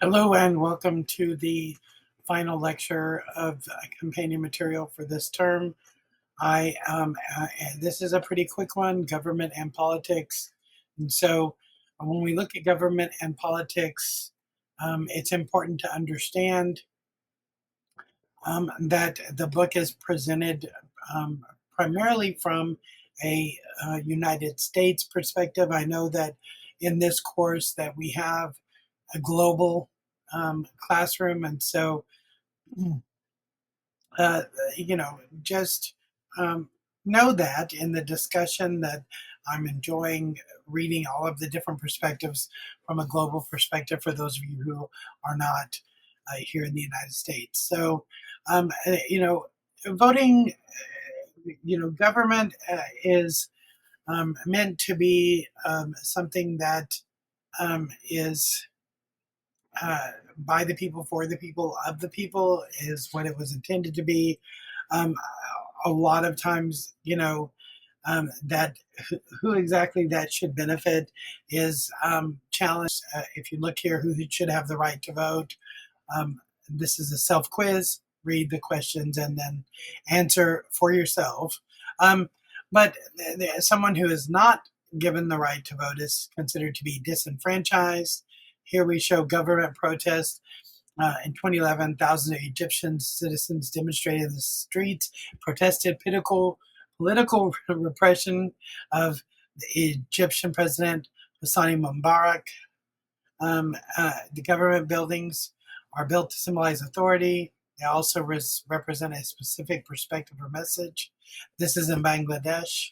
Hello and welcome to the final lecture of companion material for this term. This is a pretty quick one, government and politics. And so when we look at government and politics, it's important to understand that the book is presented primarily from a United States perspective. I know that in this course that we have a global classroom, and so uh, just know that in the discussion that I'm enjoying reading all of the different perspectives from a global perspective for those of you who are not here in the United States. So, voting, government is meant to be something that is by the people, for the people, of the people is what it was intended to be. Um, a lot of times, that who exactly that should benefit is challenged. If you look here, who should have the right to vote? This is a self quiz. Read the questions and then answer for yourself. Um, but someone who is not given the right to vote is considered to be disenfranchised. Here we show government protests. In 2011, thousands of Egyptian citizens demonstrated in the streets, protested political repression of the Egyptian president Hosni Mubarak. The government buildings are built to symbolize authority. They also represent a specific perspective or message. This is in Bangladesh.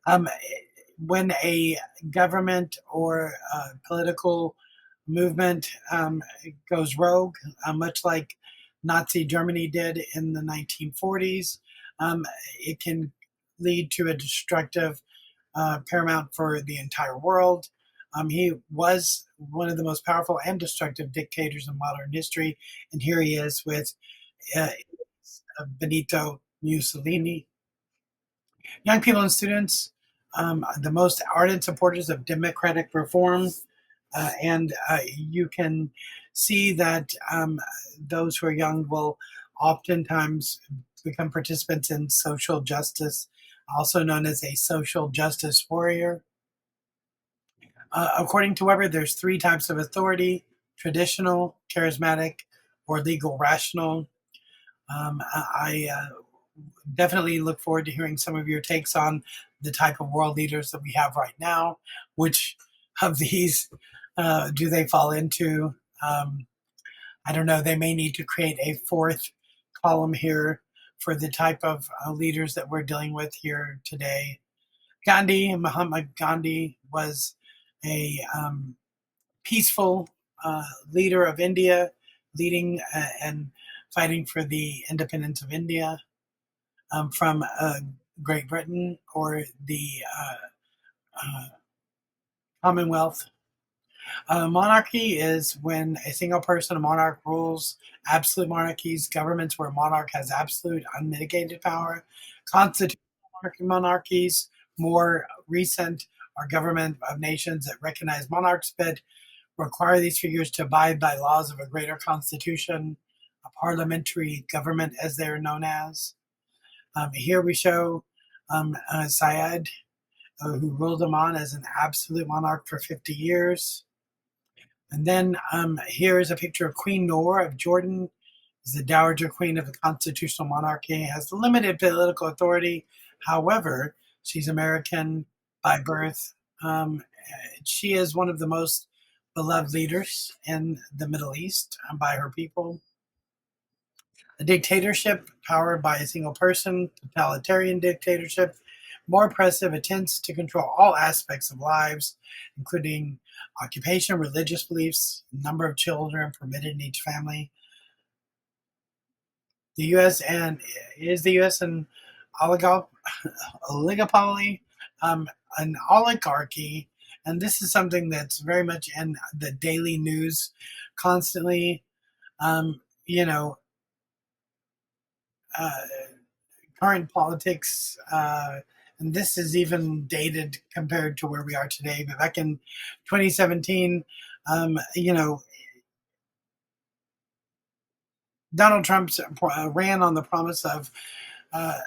Um, when a government or political movement goes rogue, much like Nazi Germany did in the 1940s, it can lead to a destructive paramount for the entire world. He was one of the most powerful and destructive dictators in modern history, and here he is with uh, Benito Mussolini. Young people and students, the most ardent supporters of democratic reform, and you can see that those who are young will oftentimes become participants in social justice, also known as a social justice warrior. According to Weber, there's three types of authority: traditional, charismatic, or legal rational. I definitely look forward to hearing some of your takes on the type of world leaders that we have right now. Which of these do they fall into? Um, I don't know. They may need to create a fourth column here for the type of leaders that we're dealing with here today. Mahatma Gandhi, was a peaceful leader of India, leading and fighting for the independence of India from Great Britain or the uh, Commonwealth. Monarchy is when a single person, a monarch, rules. Absolute monarchies, governments where a monarch has absolute unmitigated power. Constitutional monarchies, more recent, are government of nations that recognize monarchs but require these figures to abide by laws of a greater constitution, a parliamentary government, as they're known as. Here we show Syed, who ruled Oman as an absolute monarch for 50 years. And then here is a picture of Queen Noor of Jordan, is the Dowager Queen of the constitutional monarchy, has limited political authority. However, she's American by birth. She is one of the most beloved leaders in the Middle East by her people. A dictatorship powered by a single person, totalitarian dictatorship, more oppressive, attempts to control all aspects of lives, including occupation, religious beliefs, number of children permitted in each family. The U.S. and is the U.S. an oligopoly, an oligarchy, and this is something that's very much in the daily news constantly. Um, you know, uh, Current politics, and this is even dated compared to where we are today. But back in 2017, you know, Donald Trump ran on the promise of uh,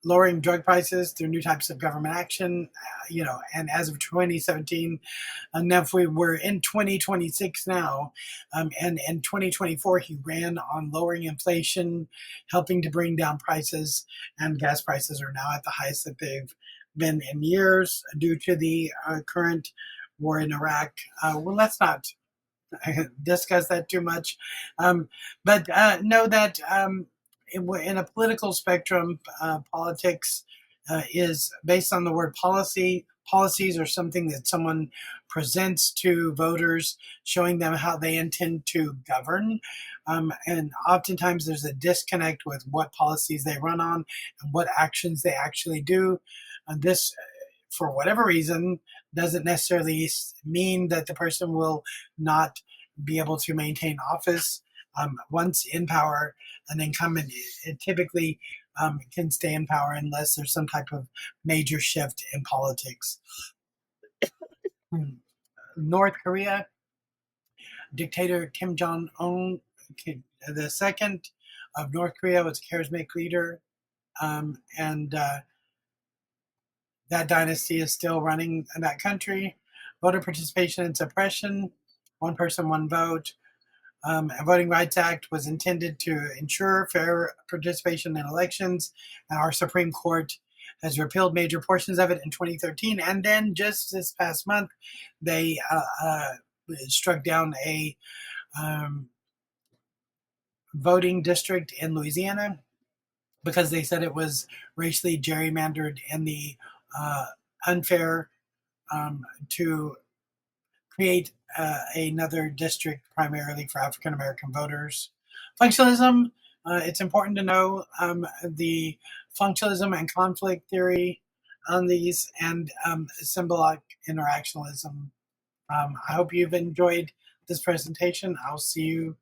lowering drug prices through new types of government action. And as of 2017, and if we were in 2026 now, and in 2024, he ran on lowering inflation, helping to bring down prices, and gas prices are now at the highest that they've been in years due to the current war in Iraq. Well, let's not discuss that too much. But know that in a political spectrum, politics is based on the word policy. Policies are something that someone presents to voters, showing them how they intend to govern. And oftentimes there's a disconnect with what policies they run on and what actions they actually do. And this, for whatever reason, doesn't necessarily mean that the person will not be able to maintain office. Once in power, an incumbent it typically can stay in power unless there's some type of major shift in politics. North Korea, dictator Kim Jong Un, the second of North Korea, was a charismatic leader, and that dynasty is still running in that country. Voter participation and suppression, one person, one vote. A Voting Rights Act was intended to ensure fair participation in elections, and our Supreme Court has repealed major portions of it in 2013. And then just this past month, they struck down a voting district in Louisiana because they said it was racially gerrymandered and the unfair to create another district primarily for African American voters. Functionalism, it's important to know the functionalism and conflict theory on these, and symbolic interactionalism. I hope you've enjoyed this presentation. I'll see you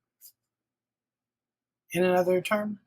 in another term.